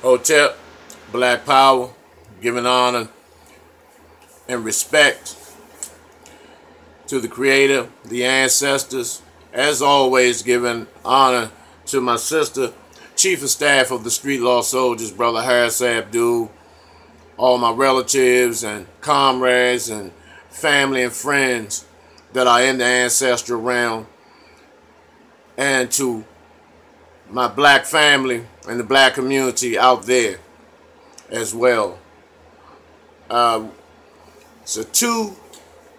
Hotep, Black Power, giving honor and respect to the Creator, the ancestors. As always, giving honor to my sister, Chief of Staff of the Street Law Soldiers, Brother Harris Abdul, all my relatives and comrades and family and friends that are in the ancestral realm, and to my black family and the black community out there as well. So two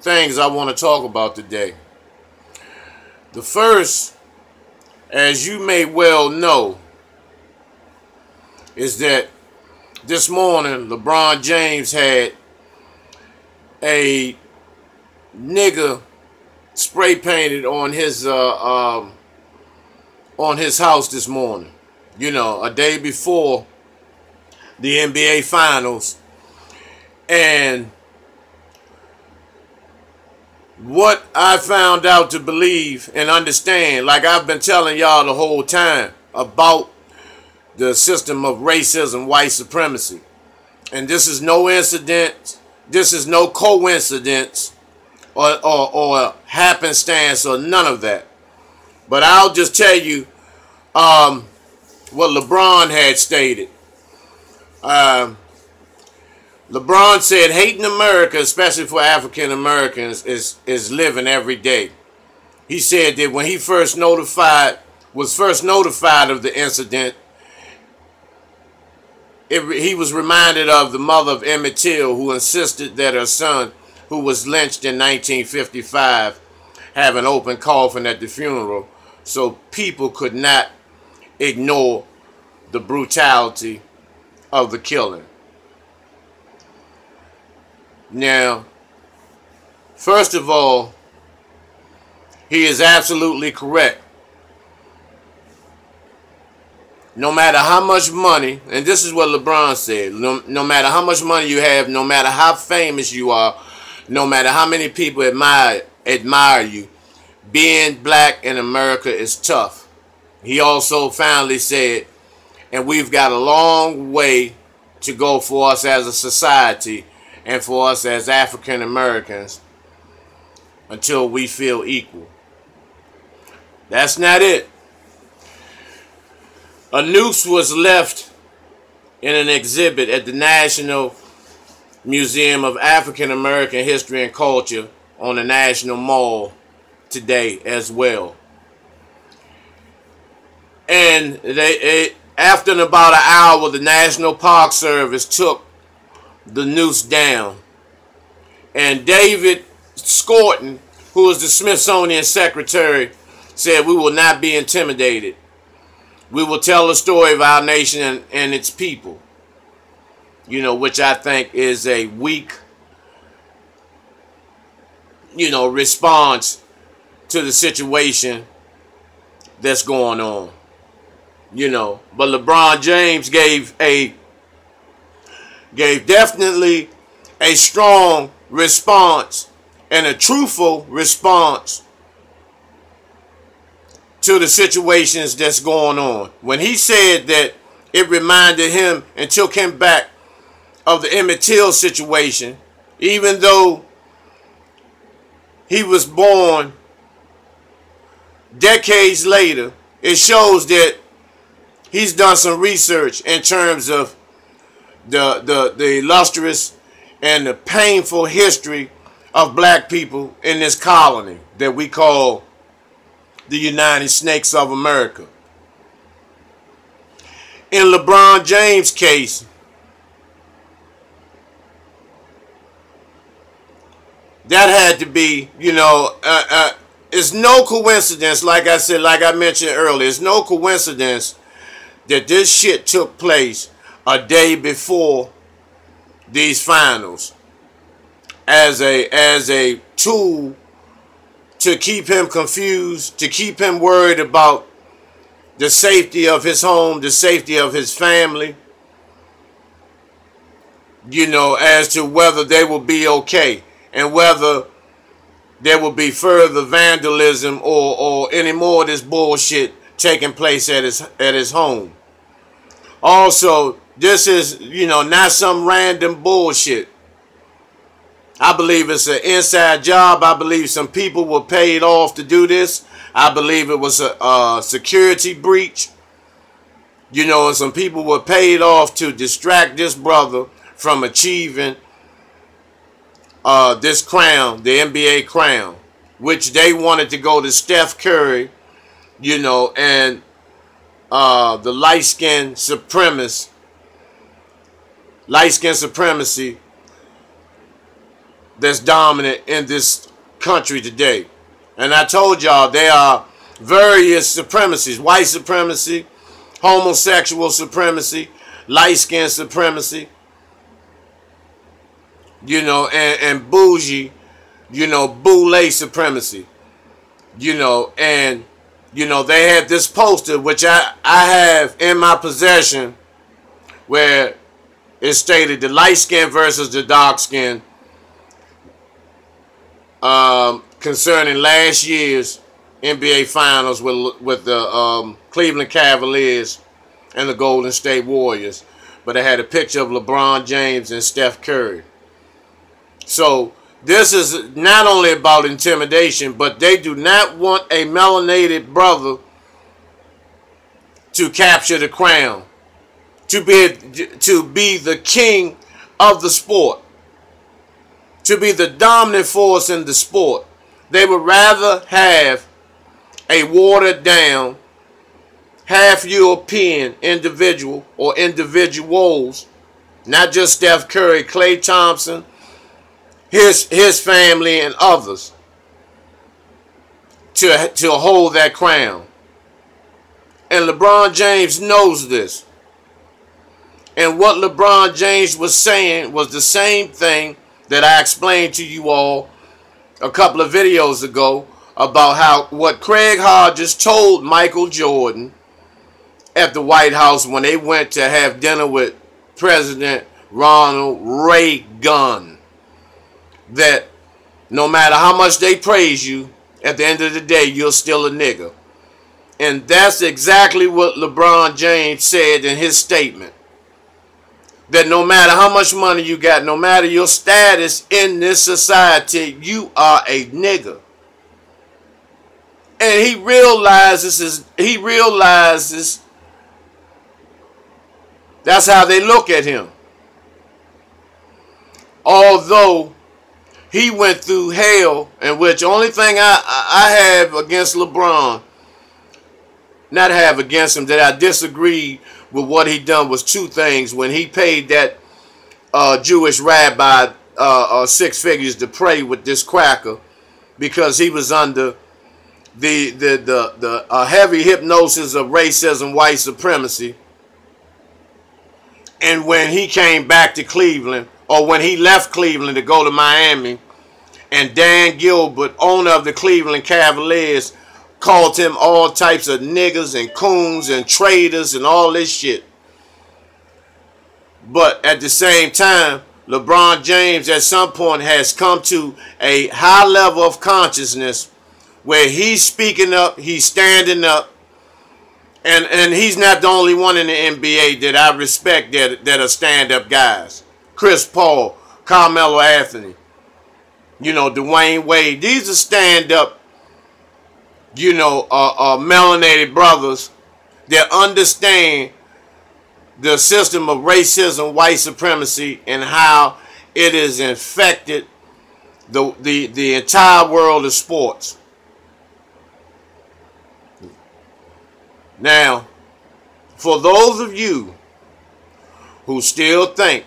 things I want to talk about today. The first, as you may well know, is that this morning LeBron James had a nigger spray painted on his house this morning. You know, a day before the NBA Finals. And what I found out to believe and understand, like I've been telling y'all the whole time about the system of racism, white supremacy. And this is no incident, this is no coincidence or happenstance or none of that. But I'll just tell you what LeBron had stated. LeBron said hating America, especially for African Americans, is living every day. He said that when he was first notified of the incident, he was reminded of the mother of Emmett Till, who insisted that her son, who was lynched in 1955, have an open coffin at the funeral so people could not ignore the brutality of the killing. Now, first of all, he is absolutely correct. No matter how much money, and this is what LeBron said, no matter how much money you have, no matter how famous you are, no matter how many people admire you, being black in America is tough. He also finally said, and we've got a long way to go for us as a society and for us as African Americans until we feel equal. That's not it. A noose was left in an exhibit at the National Museum of African American History and Culture on the National Mall today as well. And after about an hour, the National Park Service took the noose down. And David Scorton, who is the Smithsonian secretary, said, "We will not be intimidated. We will tell the story of our nation and its people." You know, which I think is a weak, response to the situation that's going on. But LeBron James gave definitely a strong response and a truthful response to the situations that's going on. When he said that it reminded him and took him back of the Emmett Till situation, even though he was born decades later, it shows that he's done some research in terms of the illustrious and the painful history of black people in this colony that we call the United States of America. In LeBron James' case, that had to be, it's no coincidence, like I said, like I mentioned earlier, it's no coincidence that this shit took place a day before these finals as a tool to keep him confused, to keep him worried about the safety of his home, the safety of his family, as to whether they will be okay and whether there will be further vandalism or any more of this bullshit taking place at his home. Also, This is, not some random bullshit. I believe it's an inside job. I believe some people were paid off to do this. I believe it was a security breach. And some people were paid off to distract this brother from achieving this crown, the NBA crown, which they wanted to go to Steph Curry, and the light-skinned supremacy that's dominant in this country today. And I told y'all there are various supremacies: white supremacy, homosexual supremacy, light-skinned supremacy, and bougie, boule supremacy, and, they had this poster, which I have in my possession, where it stated the light-skinned versus the dark-skinned, concerning last year's NBA Finals with the Cleveland Cavaliers and the Golden State Warriors. But it had a picture of LeBron James and Steph Curry. So this is not only about intimidation, but they do not want a melanated brother to capture the crown, to be the king of the sport, to be the dominant force in the sport. They would rather have a watered down, half European individual or individuals, not just Steph Curry, Klay Thompson, his family and others, to hold that crown. And LeBron James knows this. And what LeBron James was saying was the same thing that I explained to you all a couple of videos ago about what Craig Hodges told Michael Jordan at the White House when they went to have dinner with President Ronald Reagan, that no matter how much they praise you, at the end of the day, you're still a nigga. And that's exactly what LeBron James said in his statement. That no matter how much money you got, no matter your status in this society, you are a nigga. And he realizes that's how they look at him. Although he went through hell, in which only thing I have against LeBron, not have against him, that I disagreed with what he done, was two things. When he paid that Jewish rabbi 6 figures to pray with this cracker, because he was under the heavy hypnosis of racism, white supremacy. And when he came back to Cleveland, or when he left Cleveland to go to Miami, and Dan Gilbert, owner of the Cleveland Cavaliers, called him all types of niggas and coons and traitors and all this shit. But at the same time, LeBron James at some point has come to a high level of consciousness where he's speaking up, he's standing up, and he's not the only one in the NBA that I respect that are stand-up guys. Chris Paul, Carmelo Anthony, Dwayne Wade. These are stand-up, melanated brothers that understand the system of racism, white supremacy, and how it has infected the entire world of sports. Now, for those of you who still think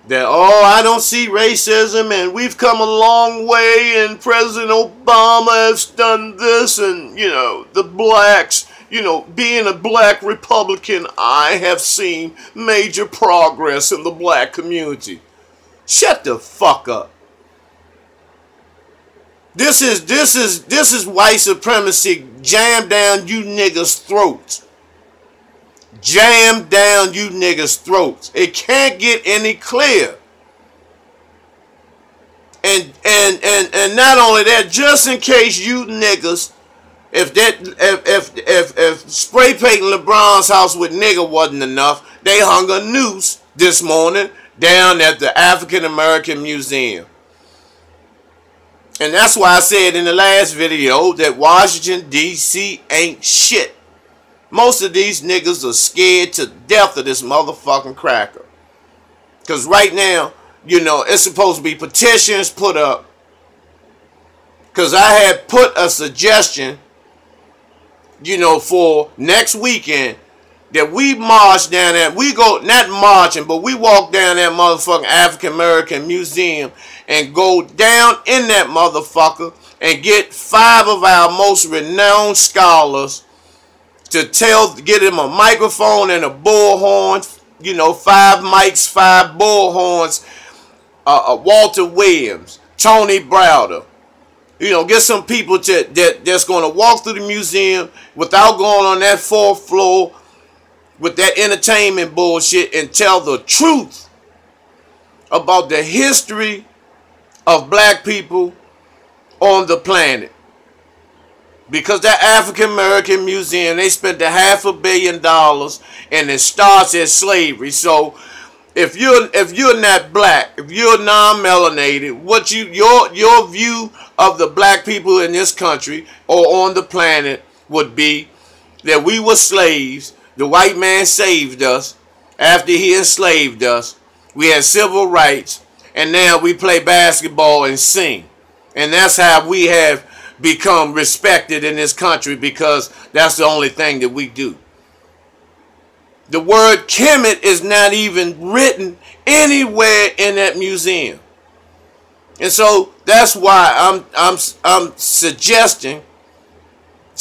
that, I don't see racism and we've come a long way and President Obama has done this and, the blacks, being a black Republican, I have seen major progress in the black community. Shut the fuck up. This is white supremacy jammed down you niggas' throats. Jammed down you niggas' throats. It can't get any clearer. And not only that, just in case you niggas If spray painting LeBron's house with nigger wasn't enough, they hung a noose this morning down at the African American Museum. And that's why I said in the last video that Washington, D.C. ain't shit. Most of these niggas are scared to death of this motherfucking cracker. Because right now, you know, it's supposed to be petitions put up. Because I had put a suggestion, you know, for next weekend that we march down there. We go, not marching, but we walk down that motherfucking African American Museum and go down in that motherfucker and get 5 of our most renowned scholars to get them a microphone and a bullhorn, you know, 5 mics, 5 bullhorns, Walter Williams, Tony Browder. You know, get some people that's going to walk through the museum without going on that 4th floor with that entertainment bullshit and tell the truth about the history of black people on the planet. Because that African American Museum, they spent $500 million and it starts at slavery. So if you're not black, if you're non-melanated, what your view of the black people in this country or on the planet would be that we were slaves. The white man saved us after he enslaved us. We had civil rights, and now we play basketball and sing. And that's how we have become respected in this country, because that's the only thing that we do. The word Kemet is not even written anywhere in that museum. And so that's why I'm suggesting /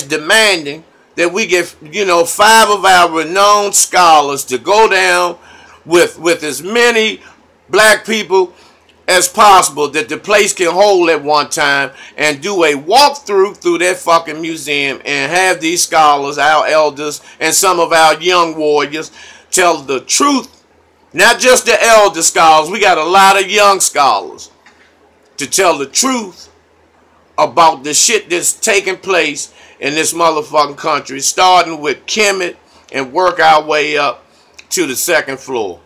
demanding that we get, you know, 5 of our renowned scholars to go down with as many black people as possible that the place can hold at one time, and do a walkthrough through that fucking museum and have these scholars, our elders, and some of our young warriors tell the truth. Not just the elder scholars, we got a lot of young scholars to tell the truth about the shit that's taking place in this motherfucking country, starting with Kemet and work our way up to the 2nd floor.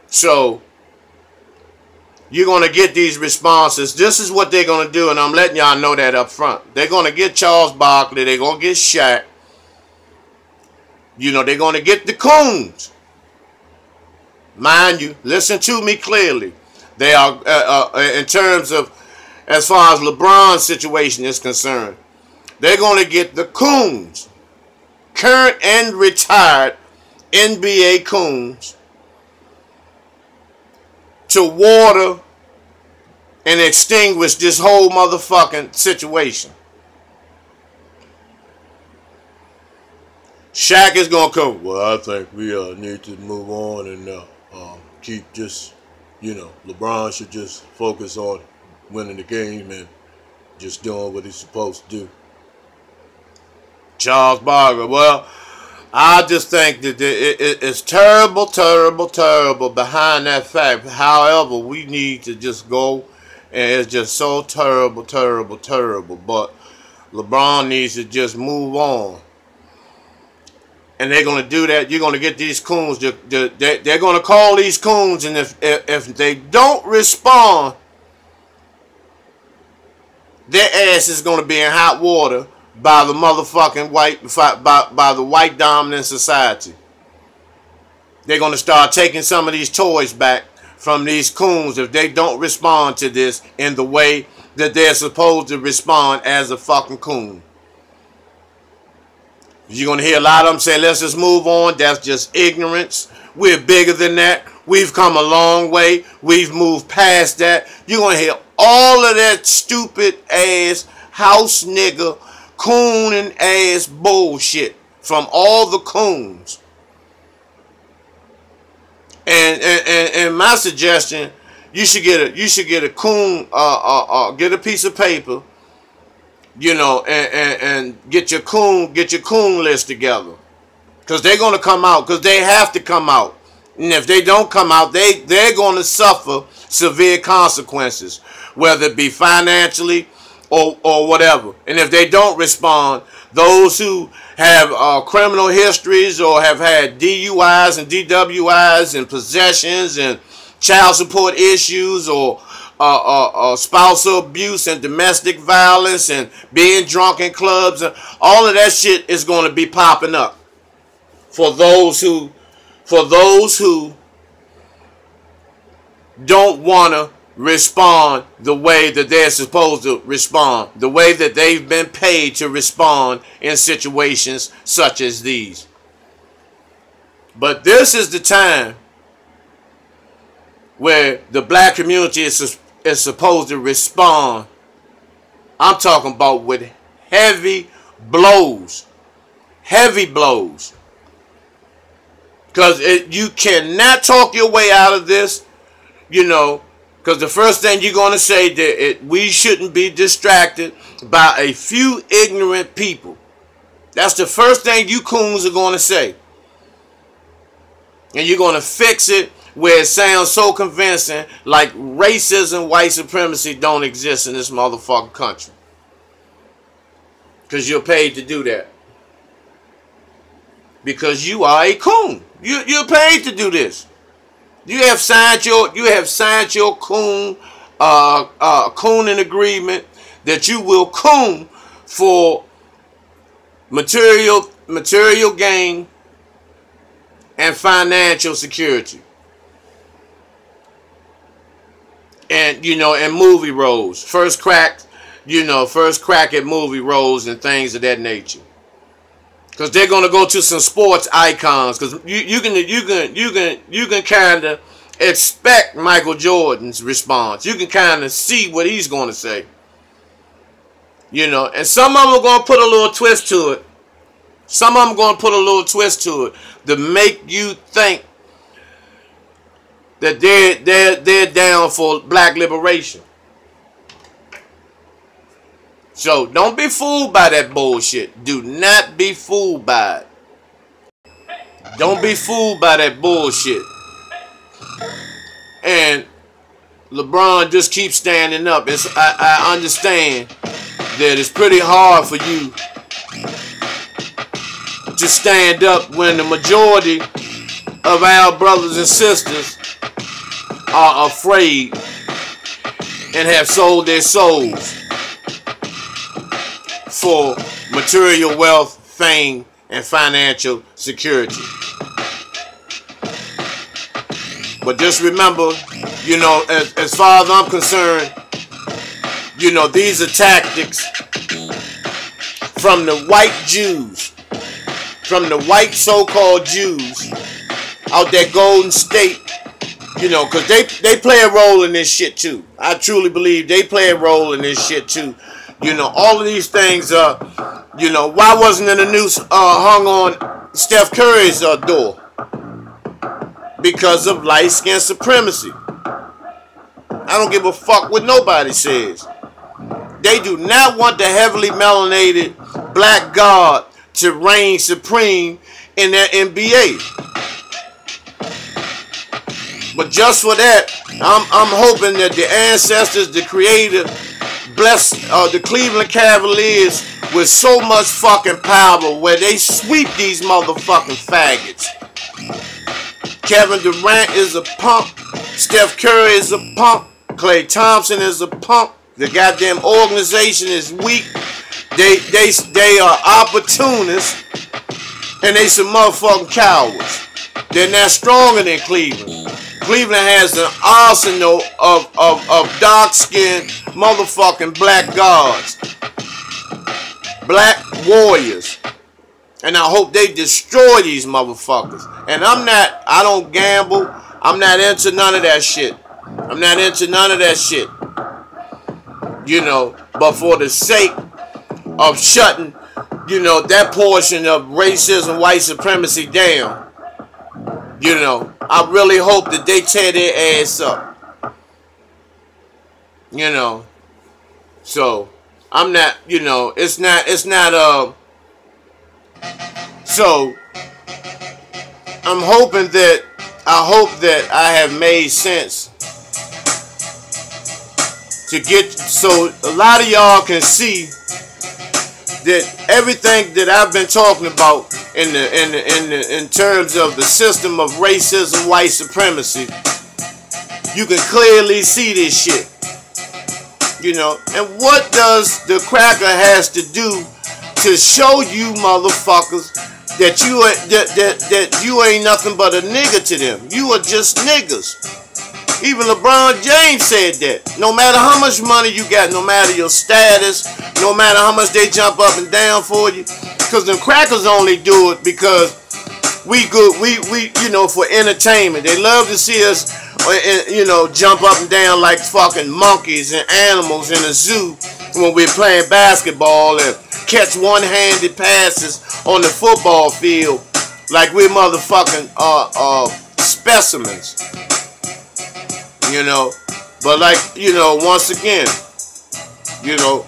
So you're going to get these responses. This is what they're going to do, and I'm letting y'all know that up front. They're going to get Charles Barkley. They're going to get Shaq. You know, they're going to get the coons. Mind you, listen to me clearly. They are, in terms of, as far as LeBron's situation is concerned, they're going to get the coons, current and retired NBA coons, to water and extinguish this whole motherfucking situation. Shaq is going to come, well, I think we need to move on and keep just, you know, LeBron should just focus on winning the game and just doing what he's supposed to do. Charles Barkley, well, I just think that it's terrible, terrible, terrible behind that fact. However, we need to just go, and it's just so terrible, terrible, terrible. But LeBron needs to just move on. And they're going to do that. You're going to get these coons. They're going to call these coons, and if they don't respond, their ass is going to be in hot water by the motherfucking by the white dominant society. They're going to start taking some of these toys back from these coons if they don't respond to this in the way that they're supposed to respond as a fucking coon. You're going to hear a lot of them say, let's just move on. That's just ignorance. We're bigger than that. We've come a long way. We've moved past that. You're going to hear all of that stupid ass house nigga cooning ass bullshit from all the coons. And my suggestion, you should get a coon, get a piece of paper, you know, and get your coon list together, because they're gonna come out, because they have to come out, and if they don't come out, they're gonna suffer severe consequences, whether it be financially, or whatever. And if they don't respond, those who have criminal histories or have had DUIs and DWIs and possessions and child support issues or spousal abuse and domestic violence and being drunk in clubs, and all of that shit is going to be popping up for those who don't want to respond the way that they're supposed to respond, the way that they've been paid to respond in situations such as these. But this is the time where the black community is supposed to respond. I'm talking about with heavy blows. Heavy blows. Because you cannot talk your way out of this, you know. Because the first thing you're going to say that we shouldn't be distracted by a few ignorant people. That's the first thing you coons are going to say. And you're going to fix it where it sounds so convincing, like racism, white supremacy don't exist in this motherfucking country. Because you're paid to do that. Because you are a coon. You're paid to do this. You have signed your coonin agreement that you will coon for material gain and financial security. And and movie roles. First crack at movie roles and things of that nature. Because they're gonna go to some sports icons. Because you can kind of expect Michael Jordan's response. You can kind of see what he's gonna say. And some of them are gonna put a little twist to it. Some of them are gonna put a little twist to it to make you think that they're down for black liberation. So don't be fooled by that bullshit. Do not be fooled by it. Don't be fooled by that bullshit. And LeBron just keeps standing up. I understand that it's pretty hard for you to stand up when the majority of our brothers and sisters are afraid and have sold their souls for material wealth, fame, and financial security. But just remember, as far as I'm concerned, these are tactics from the white Jews, from the white so-called Jews out that Golden State, because they play a role in this shit too. I truly believe they play a role in this shit too. All of these things, why wasn't the noose hung on Steph Curry's door? Because of light-skin supremacy. I don't give a fuck what nobody says. They do not want the heavily melanated black god to reign supreme in their NBA. But just for that, I'm hoping that the ancestors, the creator, bless the Cleveland Cavaliers with so much fucking power where they sweep these motherfucking faggots. Kevin Durant is a punk. Steph Curry is a punk. Klay Thompson is a punk. The goddamn organization is weak. They are opportunists, and they some motherfucking cowards. They're not stronger than Cleveland. Cleveland has an arsenal of dark-skinned motherfucking black gods. Black warriors. And I hope they destroy these motherfuckers. And I don't gamble. I'm not into none of that shit. I'm not into none of that shit. But for the sake of shutting, that portion of racism, white supremacy down, I really hope that they tear their ass up. So I'm not, it's not so I'm hoping that I have made sense to get so a lot of y'all can see that everything that I've been talking about in terms of the system of racism, white supremacy, you can clearly see this shit. You know, and what does the cracker has to do to show you motherfuckers that you ain't nothing but a nigga to them? You are just niggas. Even LeBron James said that. No matter how much money you got, no matter your status, no matter how much they jump up and down for you, because them crackers only do it because we good, we you know, for entertainment. They love to see us, you know, jump up and down like fucking monkeys and animals in a zoo when we're playing basketball and catch one-handed passes on the football field like we're motherfucking specimens. You know, but like, you know, once again, you know,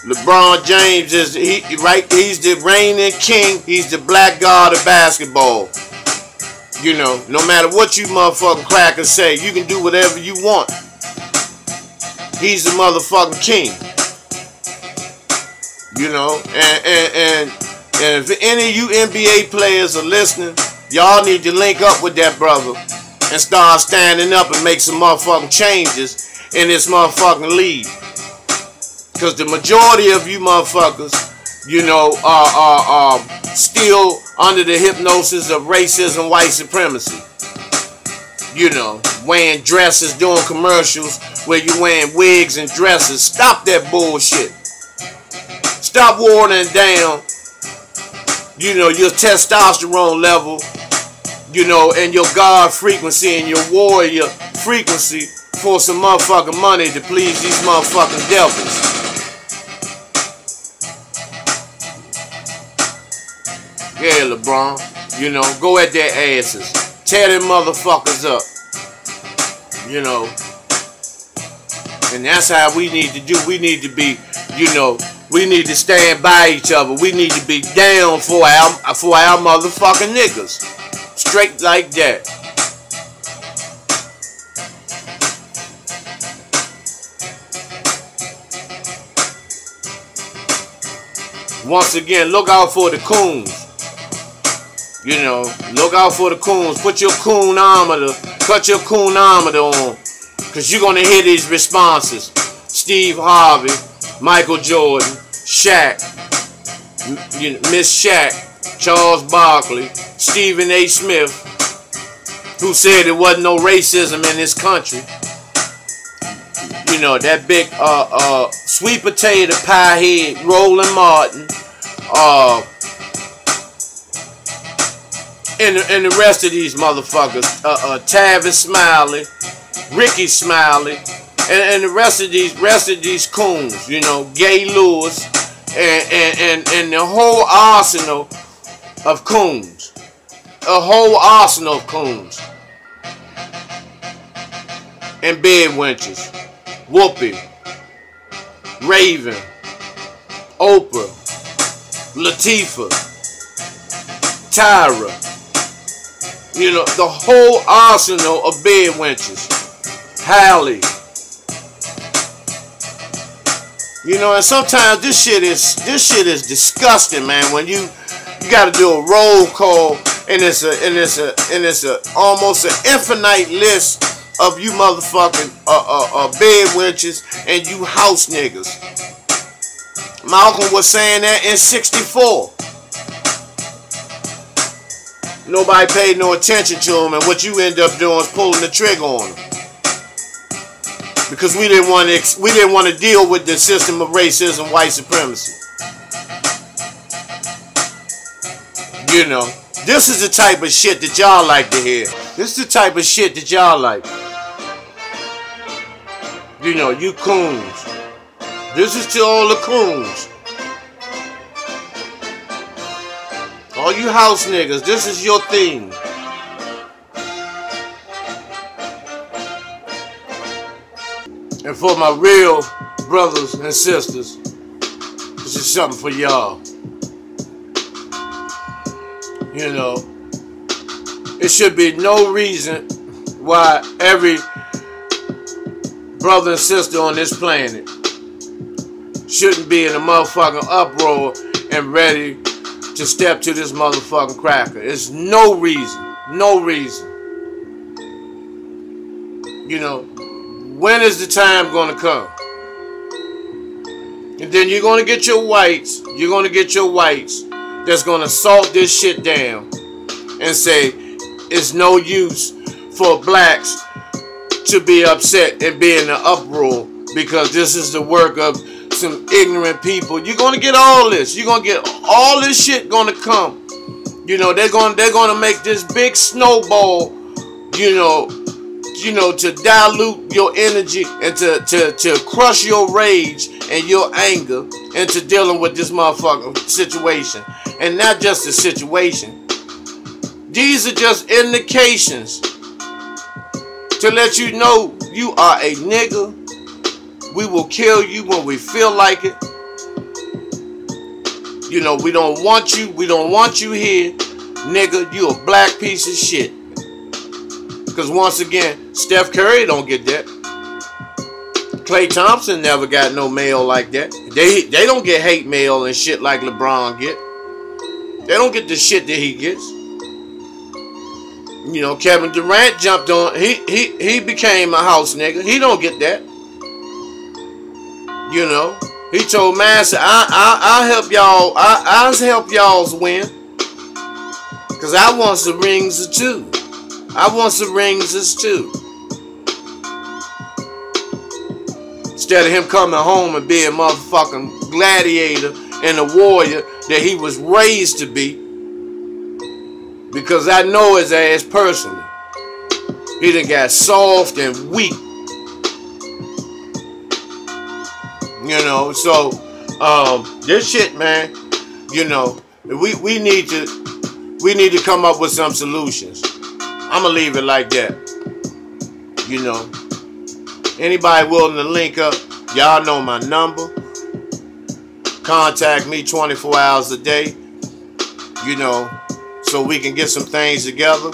LeBron James is, he's the reigning king, he's the black god of basketball. You know, no matter what you motherfucking crackers say, you can do whatever you want. He's the motherfucking king. You know, and if any of you NBA players are listening, y'all need to link up with that brother and start standing up and make some motherfucking changes in this motherfucking league. Because the majority of you motherfuckers, you know, are still under the hypnosis of racism, white supremacy. You know, wearing dresses, doing commercials where you wearing wigs and dresses. Stop that bullshit. Stop watering down, you know, your testosterone level, you know, and your God frequency and your warrior frequency for some motherfucking money to please these motherfucking devils. Yeah, LeBron, you know, go at their asses. Tear them motherfuckers up. You know. And that's how we need to do. We need to be, you know, we need to stand by each other. We need to be down for our motherfucking niggas. Straight like that. Once again, look out for the coons. You know, look out for the coons. Put your coonometer, cut your coonometer on. Because you're going to hear these responses. Steve Harvey, Michael Jordan, Shaq, Miss Shaq, Charles Barkley, Stephen A. Smith, who said there wasn't no racism in this country. You know, that big sweet potato pie head, Roland Martin, and the rest of these motherfuckers, Tavis Smiley, Ricky Smiley, and the rest of these coons, you know, Gay Lewis, and the whole arsenal of coons. A whole arsenal of coons. And bedwenches. Whoopi. Raven. Oprah. Latifah. Tyra. You know, the whole arsenal of bedwenches. Hallie. You know, and sometimes this shit is disgusting, man. When you got to do a roll call, and it's almost an infinite list of you motherfucking bedwenches and you house niggas. Malcolm was saying that in '64. Nobody paid no attention to him, and what you end up doing is pulling the trigger on him. Because we didn't want to deal with the system of racism, white supremacy. You know, this is the type of shit that y'all like to hear. This is the type of shit that y'all like. You know, you coons. This is to all the coons. All you house niggas, this is your thing. And for my real brothers and sisters, this is something for y'all. You know, it should be no reason why every brother and sister on this planet shouldn't be in a motherfucking uproar and ready to step to this motherfucking cracker. It's no reason. No reason. You know, when is the time going to come? And then you're going to get your whites. You're going to get your whites that's going to salt this shit down and say it's no use for blacks to be upset and be in an uproar because this is the work of some ignorant people. You're going to get all this. You're going to get all this shit going to come. You know, they're going to make this big snowball, you know, to dilute your energy and to crush your rage and your anger into dealing with this motherfucking situation. And not just a situation. These are just indications to let you know you are a nigga. We will kill you when we feel like it. You know, we don't want you. We don't want you here. Nigga, you a black piece of shit. Because once again, Steph Curry don't get that. Klay Thompson never got no mail like that. They don't get hate mail and shit like LeBron get. They don't get the shit that he gets. You know, Kevin Durant jumped on. He became a house nigga. He don't get that. You know, he told Master, I'll help y'all. I'll help y'all's win. Cause I want some rings too. I want some rings too. Instead of him coming home and being a motherfucking gladiator and a warrior that he was raised to be. Because I know his ass personally. He done got soft and weak. You know, so this shit, man, you know, we need to come up with some solutions. I'ma leave it like that. You know. Anybody willing to link up, y'all know my number. Contact me 24 hours a day. You know, so we can get some things together.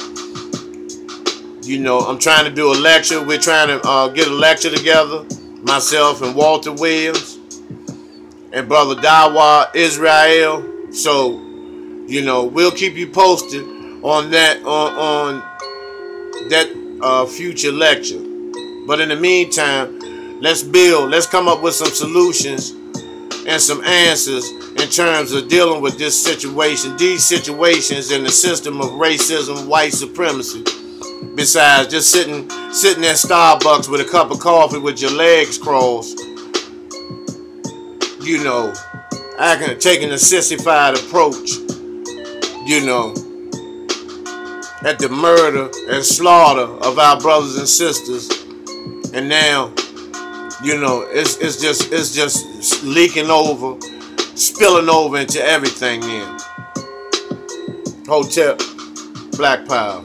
You know, I'm trying to do a lecture. We're trying to get a lecture together. Myself and Walter Williams and Brother Dawa Israel. So, you know, we'll keep you posted on that on that future lecture. But in the meantime, let's build. Let's come up with some solutions and some answers in terms of dealing with this situation, these situations in the system of racism, white supremacy. Besides just sitting at Starbucks with a cup of coffee with your legs crossed, you know, taking a sissified approach, you know, at the murder and slaughter of our brothers and sisters, and now, you know, it's just leaking over, spilling over into everything. Then, Hotel, Black Power.